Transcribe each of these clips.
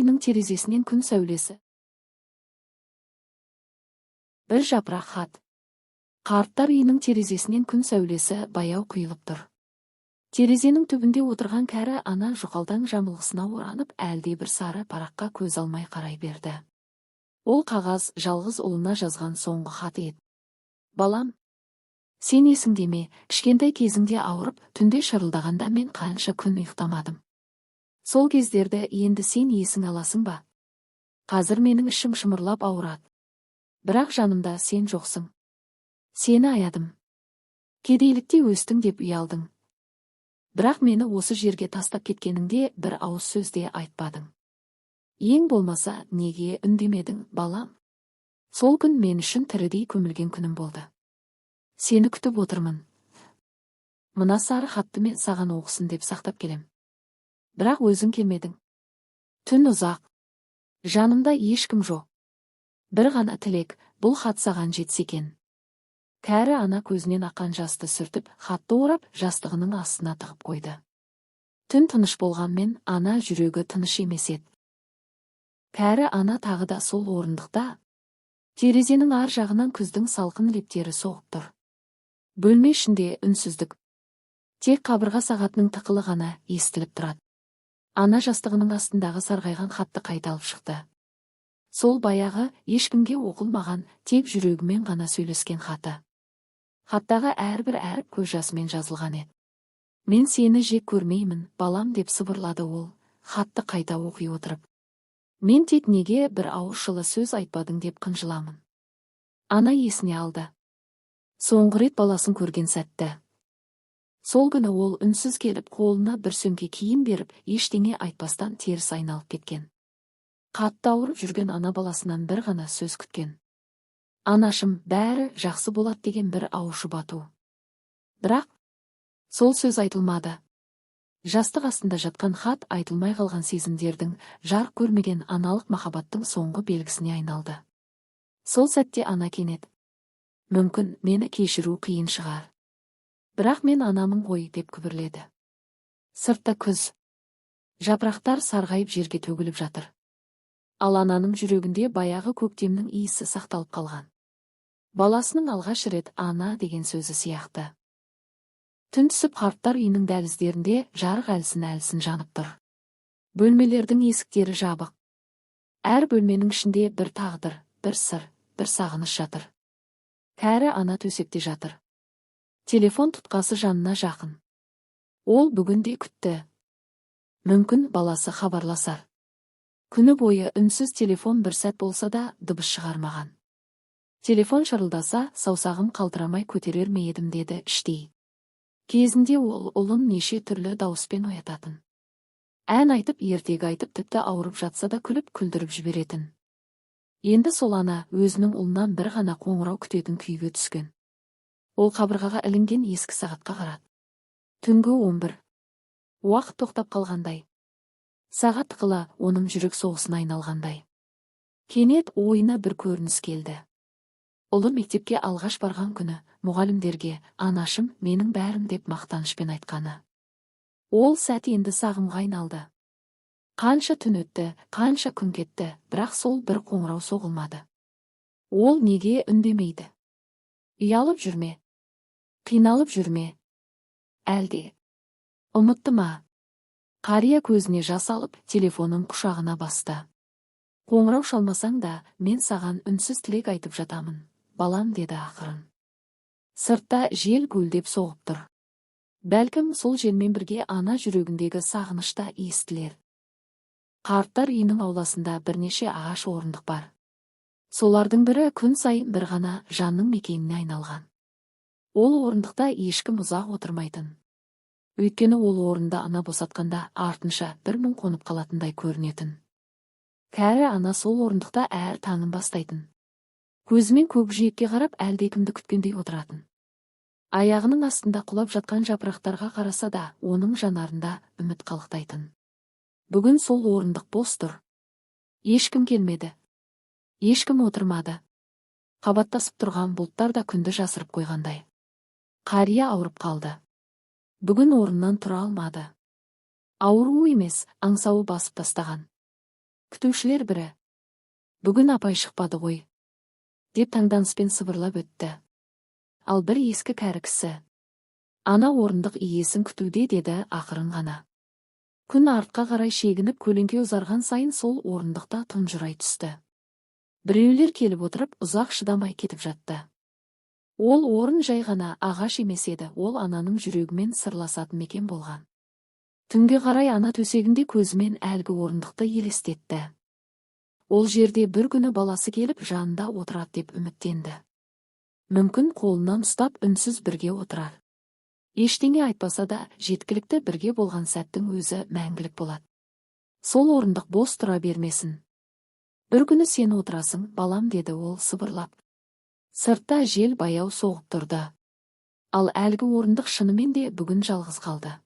үйінің терезесінен күн сәулесі. Бір жапырақ хат. Қарттар үйінің терезесінен күн сәулесі баяу құйылып тұр. Терезенің түбінде отырған кәрі ана жұқалдаң жамылғысына оранып әлде бір сары параққа көз алмай қарай берді. Ол қағаз жалғыз ұлына жазған соңғы хат еді. Балам, сен есіңде ме, кішкентай кезіңде ауырып, түнде шырылдағанда мен қанша күн ұйықтамадым. Сол кездерді енді сен есің аласың ба? Қазір менің ішім шымырлап ауырады. Бірақ жанымда сен жоқсың. Сені аядым. Кедейлікте өстің деп ұялдың. Бірақ мені осы жерге тастап кеткеніңде бір ауыз сөзде айтпадың. Ең болмаса неге үндемедің, балам? Сол күн мен үшін тірідей көмілген күнім болды. Сені күтіп отырмын. Мына сары хатты мен саған оқысын деп сақтап келем. Бірақ өзің келмедің. Түн ұзақ. Жанымда ешкім жоқ. Бір ғана тілек, бұл хат саған жетсе екен. Кәрі ана көзінен аққан жасты сүртіп, хатты орап, жастығының астына тығып қойды. Түн тыныш болғанмен, ана жүрегі тыныш емес еді. Кәрі ана тағы да сол орындықта. Терезенің ар жағынан күздің салқын лептері соғып тұр. Бөлме ішінде үнсіздік. Тек қабырға сағатының тықылы ғана естіліп тұрады. Ана жастығының астындағы сарғайған хатты қайта алып шықты. Сол баяғы, ешкімге оқылмаған, тек жүрегімен ғана сөйлескен хаты. Хаттағы әрбір әріп көз жасымен жазылған еді. Мен сені жек көрмеймін, балам, деп сыбырлады ол, хатты қайта оқи отырып. Мен тек неге бір ауыз жылы сөз айтпадың деп қынжыламын. Ана есіне алды. Соңғы рет баласын көрген сәтті. Сол күні ол үнсіз келіп, қолына бір сөмке киім беріп, ештеңе айтпастан теріс айналып кеткен. Қатты ауырып жүрген ана баласынан бір ғана сөз күткен. Анашым, бәрі жақсы болады деген бір ауыз жұбату. Бірақ сол сөз айтылмады. Жастық астында жатқан хат айтылмай қалған сезімдердің, жарық көрмеген аналық махаббаттың соңғы белгісіне айналды. Сол сәтте ана кенет: мүмкін, мені кешіру қиын шығар. Бірақ мен анамын ғой, деп күбірледі. Сыртта күз. Жапырақтар сарғайып жерге төгіліп жатыр. Ал ананың жүрегінде баяғы көктемнің иісі сақталып қалған. Баласының алғаш рет ана деген сөзі сияқты. Түн түсіп, қарттар үйінің дәліздерінде жарық әлсін жанып тұр. Бөлмелердің есіктері жабық. Әр бөлменің ішінде бір тағдыр, бір сыр, бір сағыныш жатыр. Кәрі ана төсекте жатыр. Телефон тұтқасы жанына жақын. Ол бүгінде күтті. Мүмкін баласы хабарласар. Күні бойы үнсіз телефон бір сәт болса да дыбыс шығармаған. Телефон шырылдаса, саусағым қалтырамай көтерер ме едім, деді іштей. Кезінде ол ұлын неше түрлі дауыспен оятатын. Ән айтып, ертегі айтып, тіпті ауырып жатса да күліп, күлдіріп жіберетін. Енді сол ана өзінің ұлынан бір ғана қоңырау күтетін күйге түскен. Ол қабырғаға ілінген ескі сағатқа қарады. Түнгі 11. Уақыт тоқтап қалғандай. Сағат тықыла, оның жүрек соғысына айналғандай. Кенет ойына бір көрініс келді. Ұлы мектепке алғаш барған күні, мұғалімдерге «Анашым, менің бәрім» деп мақтанышпен айтқаны. Ол сәт енді сағымға айналды. Қанша түн өтті, қанша күн кетті, бірақ сол бір қоңырау соғылмады. Ол неге үндемейді? Ұялып жүрме? Қиналып жүрме? Әлде ұмытты ма? Қария көзіне жас алып, телефонын құшағына басты. Қоңырау шалмасаң да, мен саған үнсіз тілек айтып жатамын, балам, деді ақырын. Сыртта жел гүлдеп соғып тұр. Бәлкім сол желмен бірге ана жүрегіндегі сағынышта естілер. Қарттар үйінің ауласында бірнеше ағаш орындық бар. Солардың бірі күн сайын бір ғана жанның мекеніне айналған. Ол орындықта ешкім ұзақ отырмайтын. Өйткені ол орында ана босатқанда артынша бір мың қонып қалатындай көрінетін. Кәрі ана сол орындықта әр таңын бастайтын. Көзімен көкжиекке қарап әлдекімді күткендей отыратын. Аяғының астында құлап жатқан жапырақтарға қараса да, оның жанарында үміт қалықтайтын. Бүгін сол орындық бос тұр. Ешкім келмеді. Ешкім отырмады. Қабаттасып тұрған бұлттар да күнді жасырып қойғандай. Қария ауырып қалды. Бүгін орнынан тұра алмады. Ауыру емес, аңсауы басып тастаған. Күтушілер бірі: «Бүгін апай шықпады ғой», деп таңданыспен сыбырлап өтті. Ал бір ескі кәрі кісі: «Ана орындық иесін күтуде», деді ақырын ғана. Күн артқа қарай шегініп көлеңке ұзарған сайын сол орындықта тұнжырай түсті. Біреулер келіп отырып ұзақ шыдамай кетіп жатты. Ол орын жай ғана ағаш емес еді, ол ананың жүрегімен сырласатын мекен болған. Түнге қарай ана төсегінде көзімен әлгі орындықты елестетті. Ол жерде бір күні баласы келіп жанында отырады деп үміттенді. Мүмкін қолынан ұстап үнсіз бірге отырар. Ештеңе айтпаса да жеткілікті бірге болған сәттің өзі мәңгілік болады. Сол орындық бос тұра бермесін. «Бір күні сен отырасың, балам», деді ол сыбырлап. Сыртта жел баяу соғып тұрды. Ал әлгі орындық шынымен де бүгін жалғыз қалды.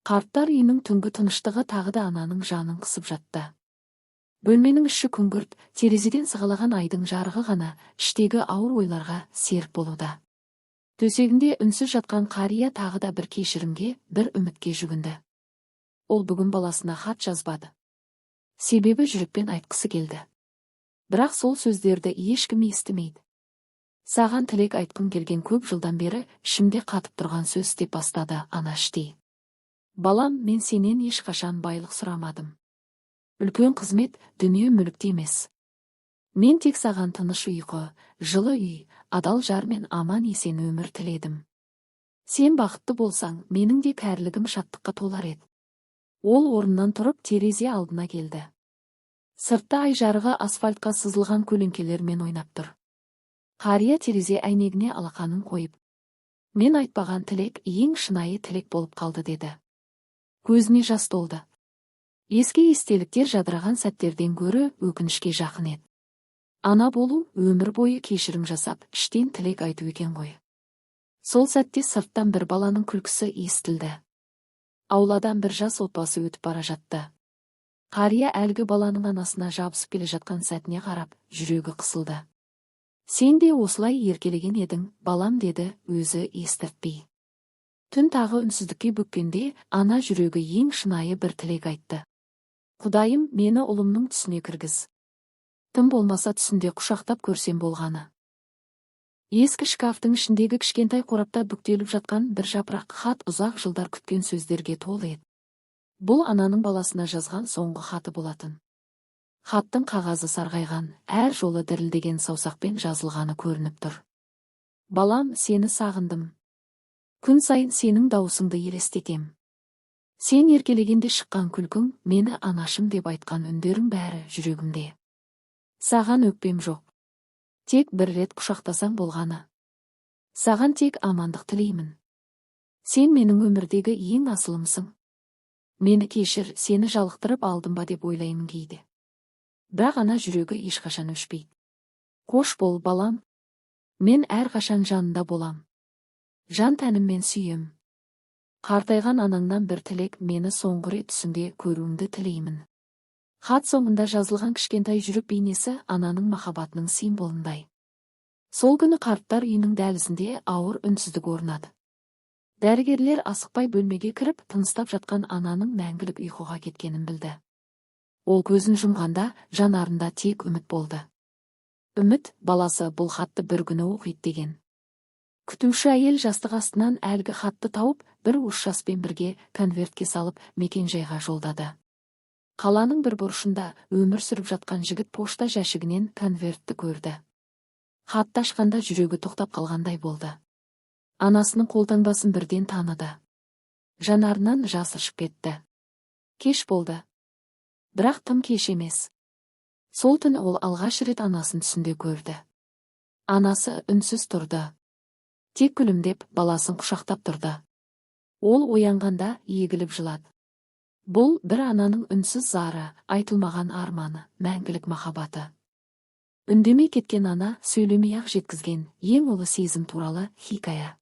Қарттар үйінің түнгі тыныштығы тағы да ананың жанын қысып жатты. Бөлменің іші күңгірт, терезеден сығалаған айдың жарығы ғана іштегі ауыр ойларға серік болуда. Төсегінде үнсіз жатқан қария тағы да бір кешірімге, бір үмітке жүгінді. Ол бүгін баласына хат жазбады. Себебі жүрекпен айтқысы келді. Бірақ сол сөздерді ешкім естімейді. «Саған тілек айтқым келген, көп жылдан бері ішімде қатып тұрған сөз», деп бастады ана іштей. «Балам, мен сенен ешқашан байлық сұрамадым. Үлкен қызмет дүние мүлікте емес. Мен тек саған тыныш ұйқы, жылы үй, адал жар мен аман есен өмір тіледім. Сен бақытты болсаң, менің де кәрілігім шаттыққа толар еді». Ол орнынан тұрып терезе алдына келді. Сыртта ай жарығы асфальтқа сызылған көлеңкелермен ойнап тұр. Қария терезе әйнегіне алақанын қойып: «Мен айтпаған тілек ең шынайы тілек болып қалды», деді. Көзіне жас толды. Ескі естеліктер жадыраған сәттерден гөрі өкінішке жақын еді. Ана болу өмір бойы кешірім жасап, іштен тілек айту екен ғой. Сол сәтте сырттан бір баланың күлкісі естілді. Ауладан бір жас отбасы өтіп бара жатты. Қария әлгі баланың анасына жабысып келе жатқан сәтіне қарап, жүрегі қысылды. «Сен де осылай еркелеген едің, балам», деді өзі естіртпей. Түн тағы үнсіздікке бөккенде ана жүрегі ең шынайы бір тілек айтты. «Құдайым, мені ұлымның түсіне кіргіз. Тым болмаса түсінде құшақтап көрсем болғаны». Ескі шкафтың ішіндегі кішкентай қорапта бүктеліп жатқан бір жапырақ хат ұзақ жылдар күткен сөздерге толы еді. Бұл ананың баласына жазған соңғы хаты болатын. Хаттың қағазы сарғайған, әр жолы дірілдеген саусақпен жазылғаны көрініп тұр. «Балам, сені сағындым. Күн сайын сенің дауысыңды елестетем. Сен еркелегенде шыққан күлкің, мені анашым деп айтқан үндерің бәрі жүрегімде. Саған өкпем жоқ. Тек бір рет құшақтасаң болғаны. Саған тек амандық тілеймін. Сен менің өмірдегі ең асылымсың. Мені кешір, сені жалықтырып алдым ба деп ойлаймын кейде. Бірақ ана жүрегі ешқашан өшпейді. Қош бол, балам. Мен әрқашан жанында болам. Жан тәніммен сүйем. Қартайған анаңнан бір тілек, мені соңғы рет түсіңде көруіңді тілеймін». Хат соңында жазылған кішкентай жүрек бейнесі ананың махаббатының символындай. Сол күні қарттар үйінің дәлізінде ауыр үнсіздік орнады. Дәрігерлер асықпай бөлмеге кіріп, тыныстап жатқан ананың мәңгілік ұйқыға кеткенін білді. Ол көзін жұмғанда жанарында тек үміт болды. Үміт, баласы бұл хатты бір күні оқиды деген. Күтуші әйел жастық астынан әлгі хатты тауып, бір уыс жаспен бірге конвертке салып мекен-жайға жолдады. Қаланың бір бұрышында өмір сүріп жатқан жігіт пошта жәшігінен конвертті көрді. Хатты ашқанда жүрегі тоқтап қалғандай болды. Анасының қолтаңбасын бірден таныды. Жанарынан жас ыршып кетті. Кеш болды. Бірақ тым кеш емес. Сол түн ол алғаш рет анасын түсінде көрді. Анасы үнсіз тұрды. Тек күлімдеп баласын құшақтап тұрды. Ол оянғанда егіліп жылады. Бұл бір ананың үнсіз зары, айтылмаған арманы, мәңгілік махаббаты. Үндемей кеткен ана сөйлемей-ақ жеткізген ең ұлы сезім туралы хикая.